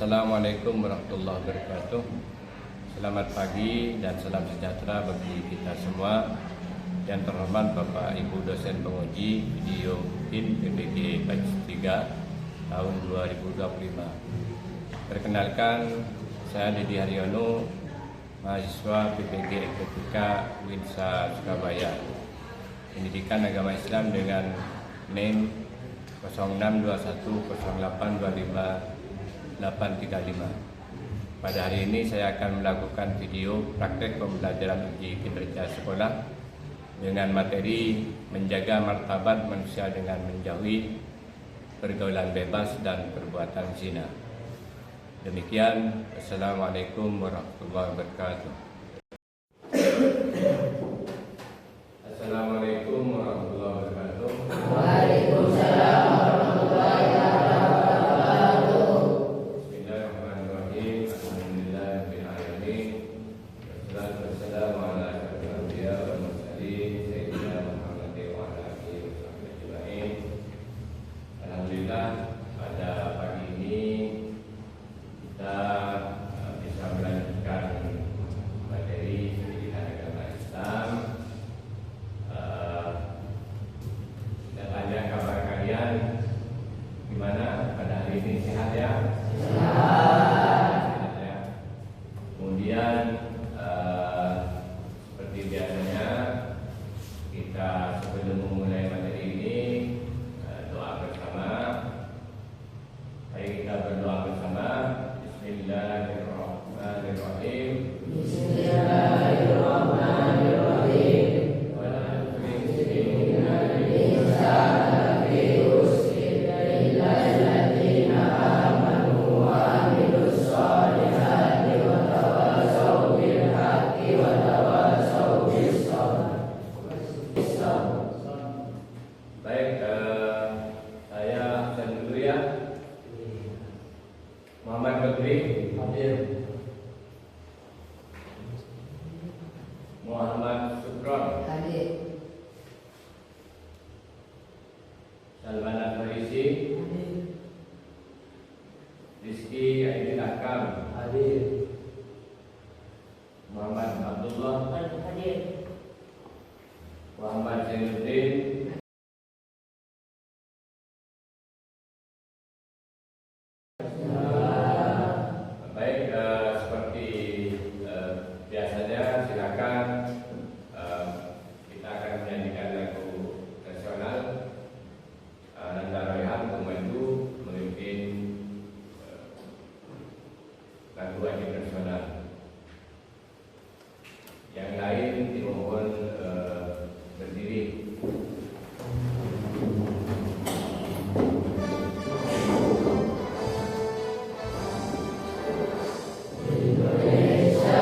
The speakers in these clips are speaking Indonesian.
Assalamualaikum warahmatullahi wabarakatuh. Selamat pagi dan salam sejahtera bagi kita semua. Yang terhormat Bapak Ibu dosen penguji video PIN PPG Batch 3 tahun 2025. Perkenalkan, saya Didi Haryono, mahasiswa PPG Estetika Winsa Surabaya, Pendidikan Agama Islam dengan NIM 06210825 Pada hari ini saya akan melakukan video praktek pembelajaran uji kinerja sekolah dengan materi menjaga martabat manusia dengan menjauhi pergaulan bebas dan perbuatan zina. Demikian, Assalamualaikum warahmatullahi wabarakatuh. Assalamualaikum warahmatullahi wabarakatuh. Waalaikumsalam. Pada pagi ini kita bisa melanjutkan materi pendidikan agama Islam. Saya tanya kabar kalian gimana pada hari ini, sehat ya? Sehat ya. Kemudian seperti biasanya kita sebelum memulai materi ini doa bersama. Mari kita berdoa bersama. Bismillahirrahmanirrahim. Bismillahirrahmanirrahim. Baik, saya absen dulu ya. Muhammad Badri hadir. Muhammad Sukron Hadir. Salman Farisi Hadir. Rizky Aidil Akam Hadir. Muhammad Abdullah Hadir. Muhammad Zainuddin Baik, seperti biasanya silakan kita akan menyanyikan lagu nasional. Nanda Raihan membantu memimpin lagu wajib nasional. Yang lain dimohon berdiri. Indonesia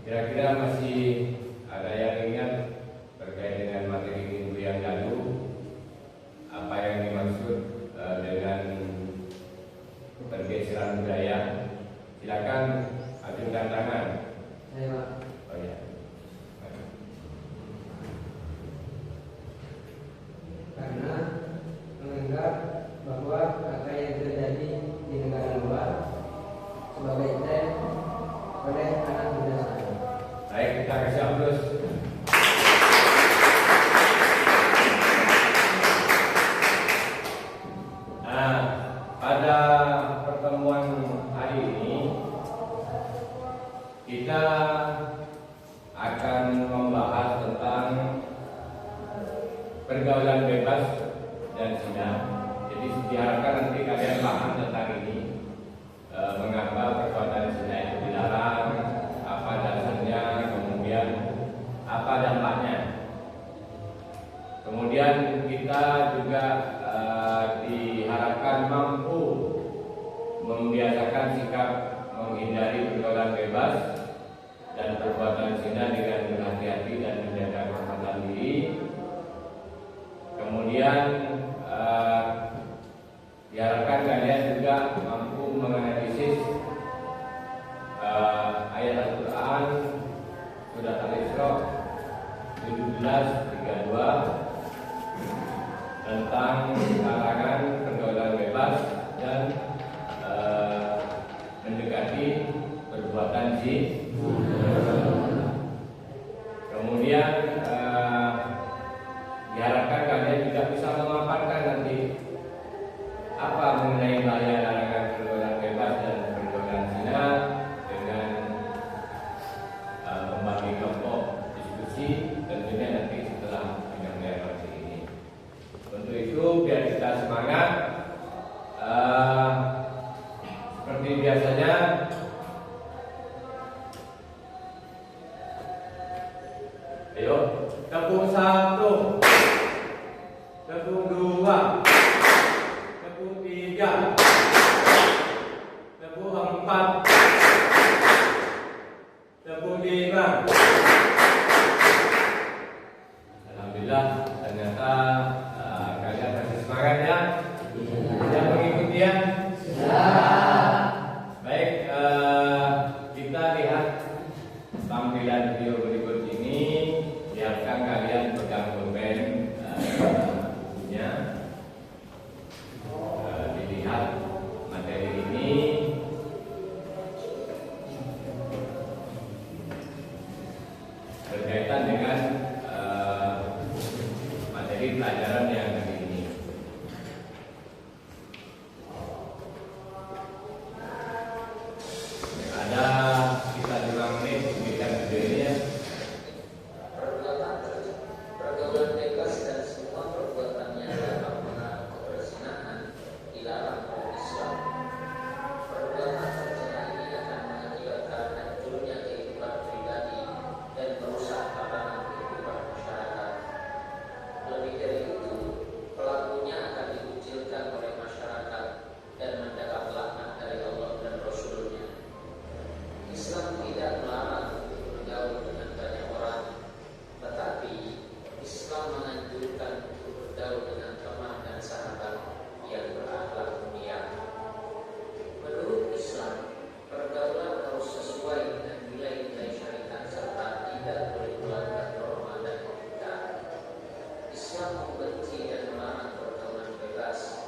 Kira-kira masih ada yang ingat terkait dengan materi minggu yang lalu, apa yang dimaksud dengan pergeseran budaya? Silakan acungkan tangan. Saya Pak. Oh ya. Karena menganggap bahwa apa yang terjadi di negara luar sebagai tren oleh anak muda saya. Baik, kita kasih aplaus. Nah, pada pertemuan hari ini kita akan membahas tentang pergaulan bebas dan zina. Jadi diharapkan nanti kalian paham tentang ini, mengapa perbuatan zina itu dilarang, apa dasarnya, kemudian apa dampaknya. Kemudian kita juga diharapkan mampu membiasakan sikap menghindari pergaulan bebas dan perbuatan zina dengan berhati-hati dan menjaga kehormatan diri. Kemudian diharapkan kalian juga mampu menganalisis ayat Al-Quran surat Al-Isra 17:32 tentang larangan pergaulan bebas dan mendekati perbuatan zina. Kemudian diharapkan kalian juga bisa memaparkan nanti apa mengenai bahaya larangan pergaulan bebas dan pergaulan zina dengan membagi kelompok diskusi tentunya nanti setelah mendengar materi ini. Untuk itu biar kita semangat, seperti biasanya ayo tepung 1, tepung 2, tepung 3, tepung 4, tepung 5. Alhamdulillah ternyata kalian masih semangat ya. Sudah mengikuti ya? Baik, kita lihat tampilan video berikut ini. Biarkan kalian pegang pulpen bukunya, dilihat materi ini. Berkaitan dengan materi pelajaran yang hari ini. Ada kita 5 menit memberikan video ini ya. Pergaulan bebas dan semua perbuatan yang dapat mengarah ke perzinahan dilarang oleh Islam. Perbuatan berzina ini akan mengakibatkan hancurnya kehidupan pribadi dan merusak tatanan kehidupan masyarakat. Lebih dari itu, pelakunya akan dikucilkan oleh masyarakat dan mendapat laknat dari Allah dan Rasul-Nya. Islam tidak melarang untuk bergaul dengan banyak orang, tetapi Islam menganjurkan untuk bergaul dengan teman dan sahabat yang berakhlak mulia. Menurut Islam, pergaulan harus sesuai dengan nilai-nilai syariat serta tidak boleh melanggar norma dan etika. Islam membenci dan melarang pergaulan bebas,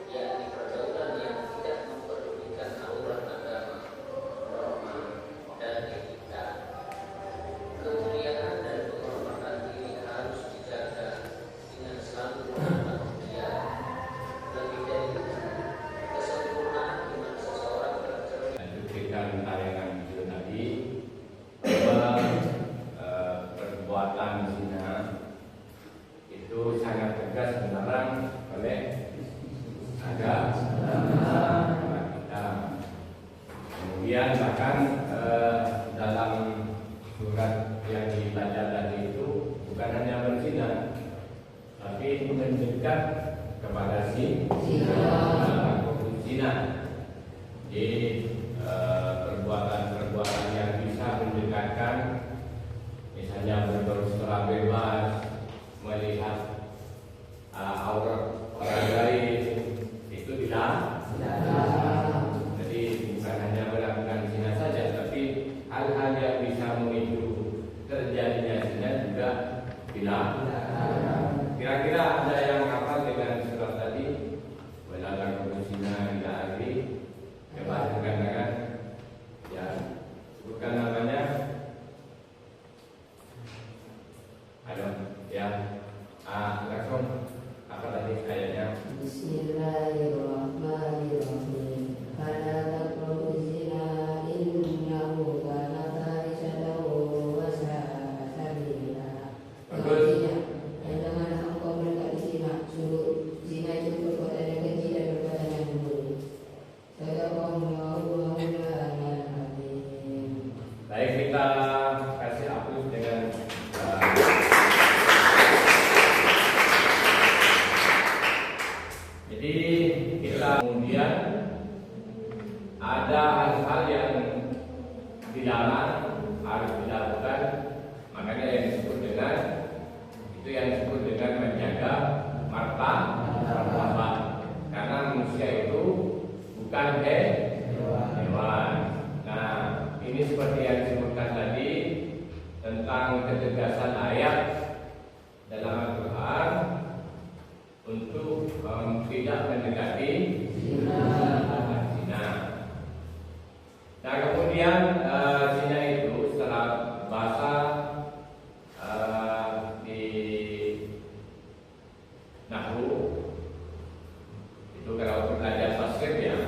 yakni pergaulan yang tidak memperdulikan aturan agama, norma, dan etika. Kemuliaan dan penghormatan diri harus dijaga dengan selalu berakhlak mulia. Lebih dari itu, kesempurnaan iman seseorang tercermin. Lanjutkan tayangan video tadi bahwa perbuatan zina itu sangat tegas dilarang oleh agama kita. Kemudian bahkan dalam surat yang dibaca tadi itu bukan hanya berzina, tapi mendekat kepada zina. Jadi perbuatan-perbuatan yang bisa mendekatkan Tidak. Kira-kira ada yang hafal dengan surat tadi? Wala taqrabu zina ila akhiri. Coba sebutkan tangan. Ya, sebutkan namanya. Halo, ya. Langsung apa tadi kayaknya? Bismillahirrahmanirrahim. Fala taqrabu zina innahu kana fahishatan wa sa'a sabila. Bagus. Dan janganlah engkau mendekati zina. Sungguh zina itu perbuatan yang keji dan perbuatan yang buruk. Sadaqallahu al-azim. Baik, kita kasih hapus dengan jadi kita kemudian ada hal-hal yang dilarang harus dilakukan, makanya yang disebut dengan itu yang disebut dengan menjaga martabat, karena manusia itu bukan hewan. Nah, ini seperti yang disebutkan tadi tentang ketegasan ayat dalam Al-Quran untuk tidak mendekati zina. Nah, kemudian zina itu setelah bahasa di Nahwu itu kalau belajar tasrif ya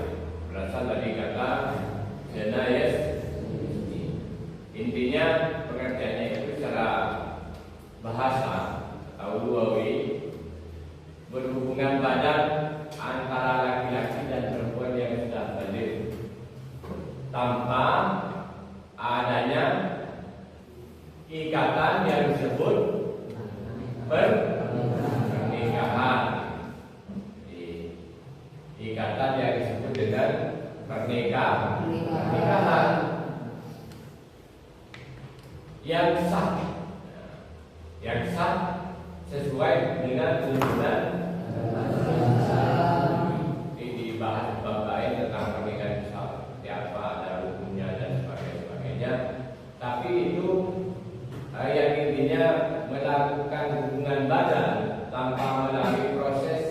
berasal dari kata janayes. Intinya pengertiannya itu secara bahasa atau lugawi berhubungan badan antara laki-laki dan perempuan yang sudah balik tanpa adanya ikatan yang disebut pernikahan. Ikatan yang disebut dengan pernikahan yang sah sesuai dengan hubungan. Ini dibahas bab lain tentang pernikahan seperti apa, ada hukumnya dan sebagainya. Tapi itu yang intinya melakukan hubungan badan tanpa melalui proses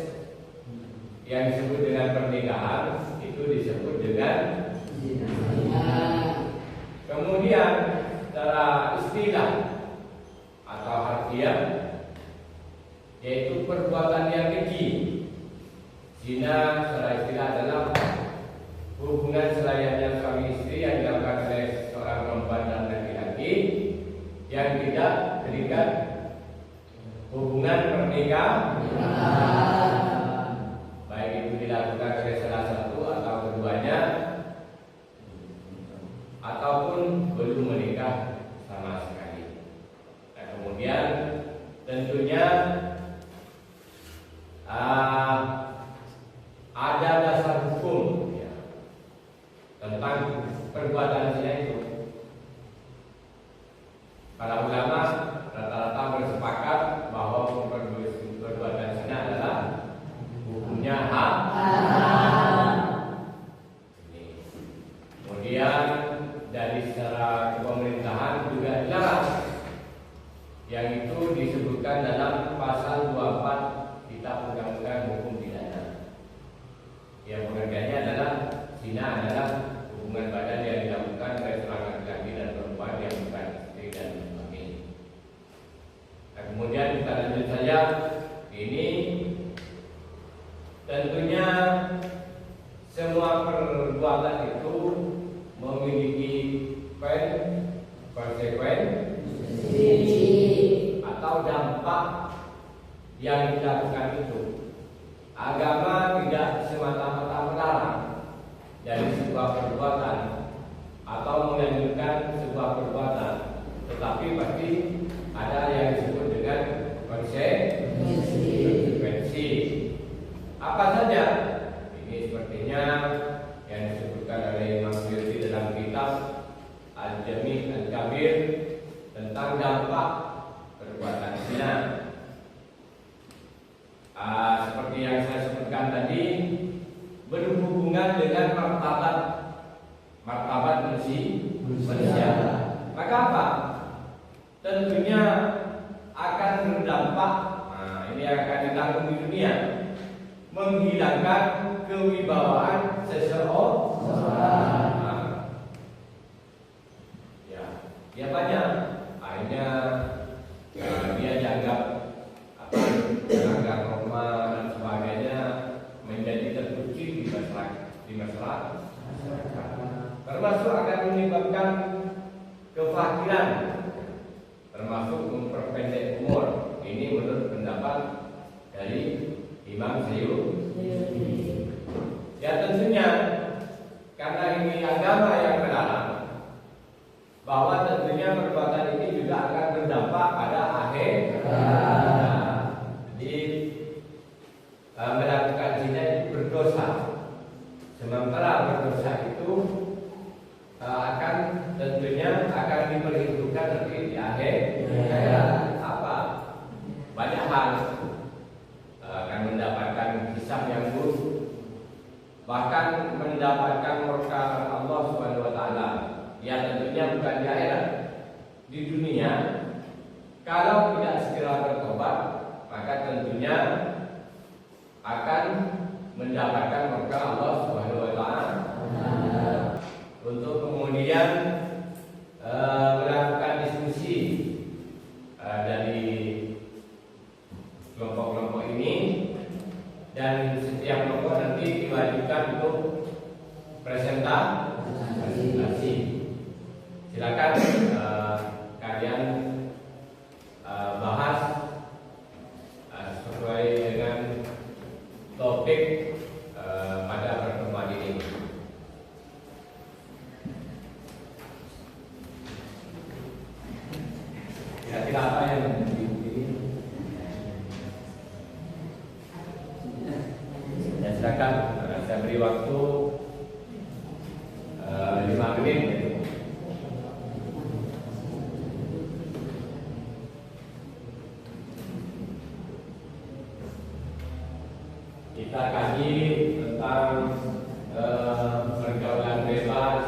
yang disebut dengan pernikahan itu disebut dengan zina. Kemudian secara istilah atau harfiah yaitu perbuatan yang keji. Zina secara istilah adalah hubungan selayaknya suami istri yang dilakukan oleh seorang perempuan dan laki-laki yang tidak terikat hubungan pernikahan, baik itu dilakukan oleh salah satu atau keduanya ataupun belum menikah sama sekali. Nah, kemudian tentunya ada dasar hukum ya, tentang perbuatan zina itu. Para ulama rata-rata bersepakat bahwa perbuatan zina adalah hukumnya haram. Kemudian dari secara pemerintahan juga dilarang, yang itu disebutkan dalam pasal 24 Kitab Undang-Undang Hukum Pidana. Yang pengertiannya adalah zina adalah hubungan badan yang dilakukan oleh seorang laki-laki dan perempuan yang bukan istri dan sebagainya. Nah, kemudian kita lanjut saja. Ini tentunya semua perbuatan itu memiliki konsekuensi atau dampak yang dilakukan itu. Agama tidak semata-mata melarang dari sebuah perbuatan atau menganjurkan sebuah perbuatan, tetapi pasti ada yang disebut dengan konsekuensi. Apa saja? Ini sepertinya yang disebutkan oleh Imam Suyuti dalam kitab Al-Jami' Al-Kabir tentang dampak perbuatan zina. Seperti yang saya sebutkan tadi, berhubungan dengan martabat manusia. Maka apa? Tentunya akan berdampak. Nah, ini yang akan ditanggung di dunia, menghilangkan kewibawaan seseorang. Ya banyak. Akhirnya dia dianggap melanggar norma dan sebagainya, menjadi terpuji di masyarakat. Termasuk akan menyebabkan kefakiran, termasuk memperpendek umur. Ini menurut pendapat dari Imam Syukri. Ya tentunya karena ini agama yang melarang, bahwa tentunya perbuatan ini juga akan berdampak pada akhir. Jadi melakukan zina itu berdosa, sementara berdosa itu akan tentunya akan diperhitungkan nanti di akhir. Apa? Banyak hal, akan mendapatkan hisab yang buruk, bahkan mendapatkan murka Allah Subhanahu wa taala. Ya tentunya bukan di akhirat, di dunia. Kalau tidak segera bertobat, maka tentunya akan mendapatkan murka Allah Subhanahu wa taala. Untuk kemudian melakukan diskusi dari kelompok-kelompok ini, dan setiap kelompok nanti diwajibkan untuk presentasi. Silakan kalian bahas sesuai dengan topik pada pertemuan ini. Kira-kira apa yang menjadi ini? Ya silakan, saya beri waktu 5 menit. Kita kaji tentang pergaulan bebas.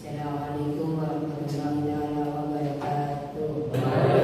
Assalamualaikum warahmatullahi wabarakatuh.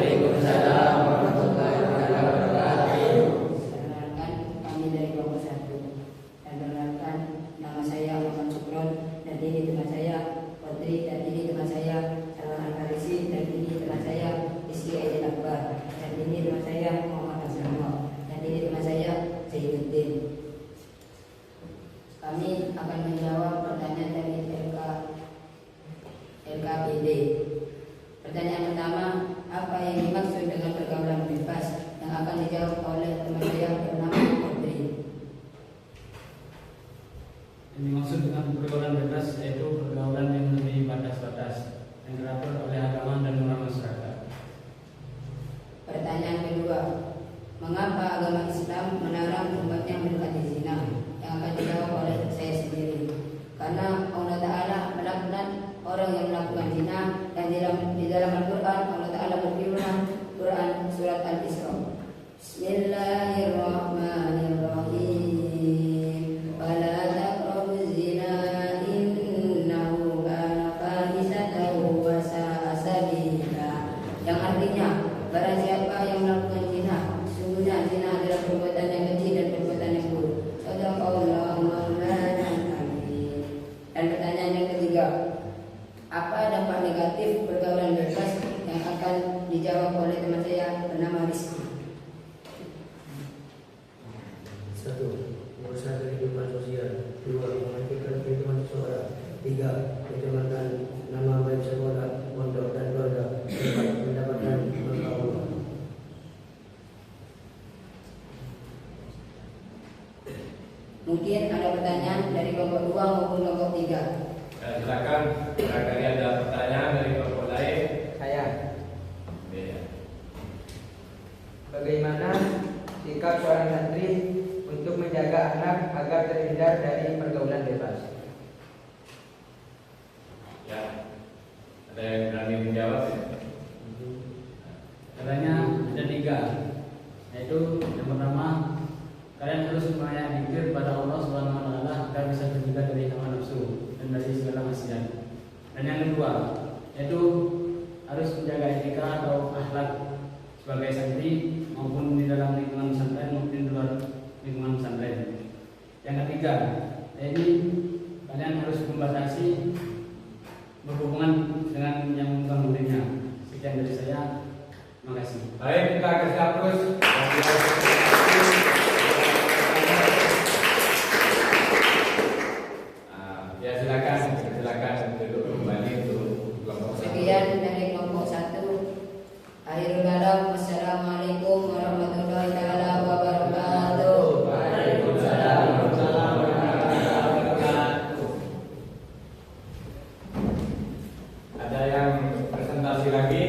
dijawab oleh teman saya bernama Rizky. 1. Urusan kehidupan sosial. 2. Memastikan kehidupan seseorang. 3. Kecamatan, nama baik sekolah, pondok dan keluarga. 4. Pendapatan berkaum. Mungkin ada pertanyaan dari kelompok 2 maupun kelompok 3. Silakan, barangkali ada pertanyaan dari kelompok lain. Saya. Ya. Bagaimana sikap seorang santri untuk menjaga anak agar terhindar dari pergaulan bebas? Ya. Ada yang berani menjawab? Ya? Caranya ada 3, yaitu yang pertama, kalian harus mengayak zikir pada Allah Subhanahu wa taala agar bisa terhindar dari hawa nafsu dan dari segala maksiat. Dan yang kedua, yaitu harus menjaga etika atau akhlak sebagai santri maupun di dalam lingkungan pesantren maupun di luar lingkungan pesantren. Yang ketiga, yaitu kalian harus membatasi berhubungan dengan yang bukan muridnya. Sekian dari saya. Terima kasih. Baik, kita kasih aplaus. Ya silakan duduk kembali untuk kelompok satu. Sekian dari kelompok 1. Akhirul kalam. Wassalamualaikum warahmatullahi taala wabarakatuh. Waalaikumsalam warahmatullahi wabarakatuh. Ada yang presentasi lagi?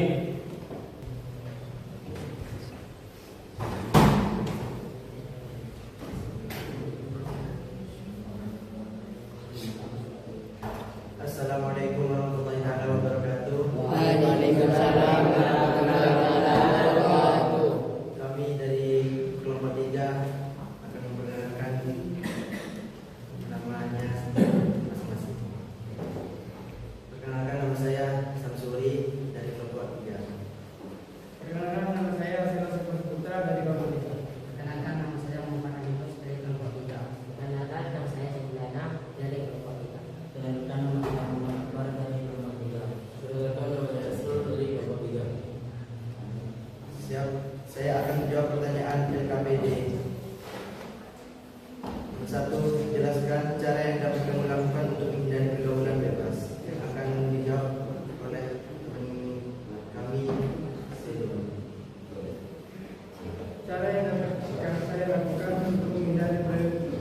Assalamualaikum warahmatullahi wabarakatuh. Waalaikumsalam warahmatullahi wabarakatuh. Kami dari kelompok 3 akan memperkenalkan namanya masing-masing. Perkenalkan, nama saya Samsuri dari kelompok 3. Perkenalkan, nama saya Silas Putra dari kelompok 3. Perkenalkan, nama saya Muhammad Agus dari kelompok 3. Perkenalkan, nama saya Juliana dari kelompok 3. Perkenalkan, nama saya Muhammad Akbar dari kelompok 3. Perkenalkan, nama saya Asrul dari kelompok 3. Siap, saya akan menjawab pertanyaan LKPD. Nomor 1, jelaskan cara yang dapat kamu lakukan untuk menghindari pergaulan bebas. Yang akan dijawab oleh teman kami. Cara yang dapat saya lakukan untuk menghindari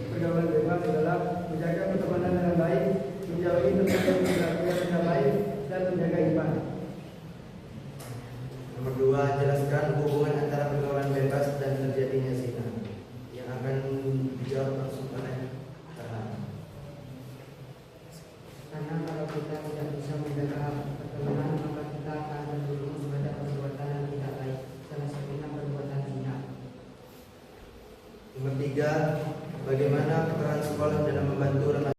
pergaulan bebas adalah menjaga pertemanan dengan baik, menjauhi teman yang berlaku tidak baik, dan menjaga iman. Nomor 2, jelaskan hubungan antara pergaulan bebas dan terjadinya zina. Yang akan dijawab langsung oleh Farhan. Karena kalau kita tidak bisa menjaga pertemanan, maka kita akan terjerumus pada perbuatan yang tidak baik, salah satunya perbuatan zina. Nomor 3, bagaimana peran sekolah dalam membantu remaja?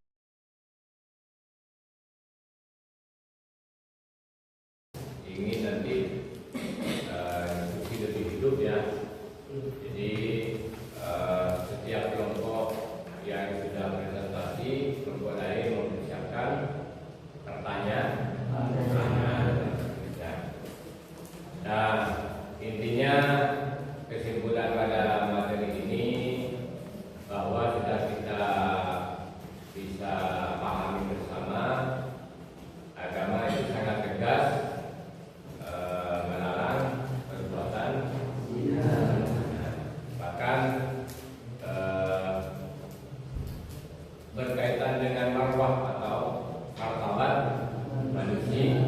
Ingin nanti diskusi lebih hidup ya. Jadi setiap kelompok yang sudah presentasi, kelompok lain mempersiapkan pertanyaan. Ya. Nah, intinya kesimpulan pada materi ini bahwa sudah kita bisa pahami bersama, agama itu sangat tegas melarang perbuatan zina. Bahkan berkaitan dengan marwah atau martabat manusia.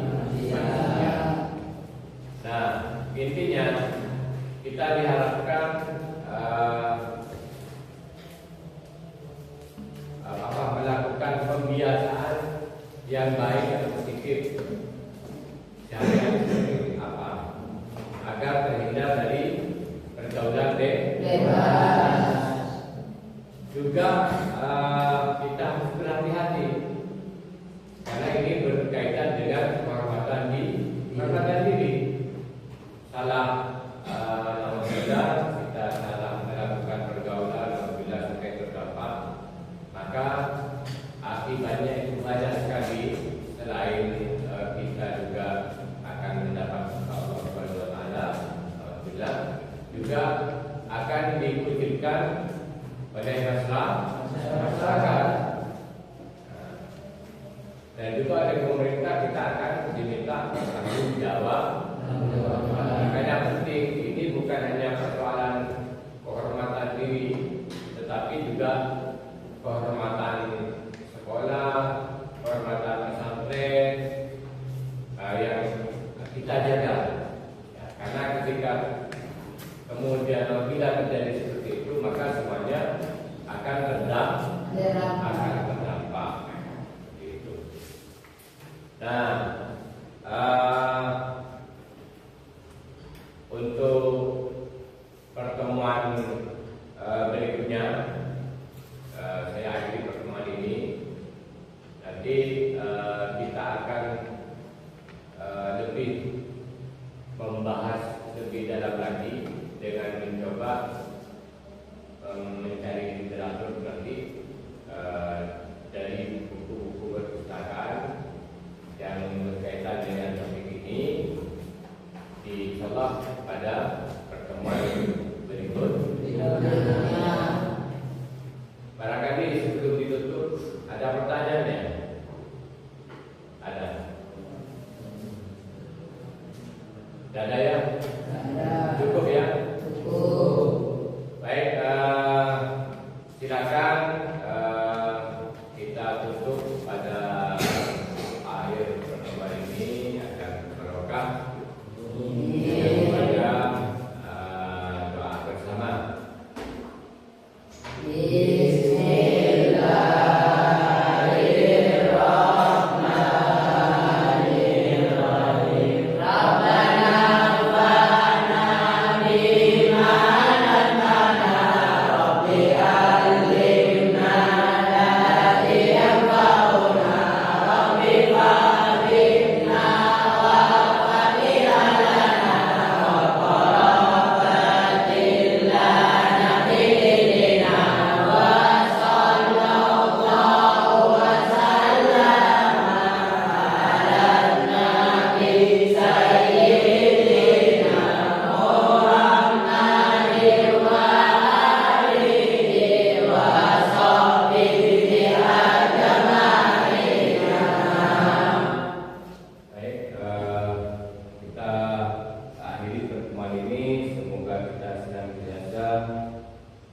Nah, intinya kita diharapkan melakukan pembiasaan yang baik dan positif. Caranya seperti apa? Agar terhindar dari pergaulan Bebas. Juga kita harus berhati-hati karena ini berkaitan dengan kehormatan diri. Salah kita salah melakukan pergaulan apabila sampai terdampak, maka akibatnya itu banyak sekali. Selain kita juga juga akan dikucilkan oleh masyarakat. Dan juga oleh pemerintah kita akan diminta bertanggung jawab. Makanya penting, ini bukan hanya persoalan kehormatan diri, tetapi juga kehormatan sekolah, kehormatan pesantren yang kita jaga. Ya, karena ketika kemudian bila terjadi seperti itu, maka semuanya akan terdampak. Gitu. Nah, untuk pertemuan berikutnya, saya akhiri pertemuan ini. Nanti kita akan lebih membahas lebih dalam lagi dengan mencoba mencari literatur nanti dari buku-buku perpustakaan yang berkaitan dengan topik ini. Insyaallah pada pertemuan berikut. Barangkali sebelum ditutup ada pertanyaannya? Ada? Ada ya? Cukup ya? Baik, silakan kita tutup pada akhir pertemuan ini akan barokah. Kepada doa bersama.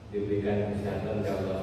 Diberikan kesehatan oleh Allah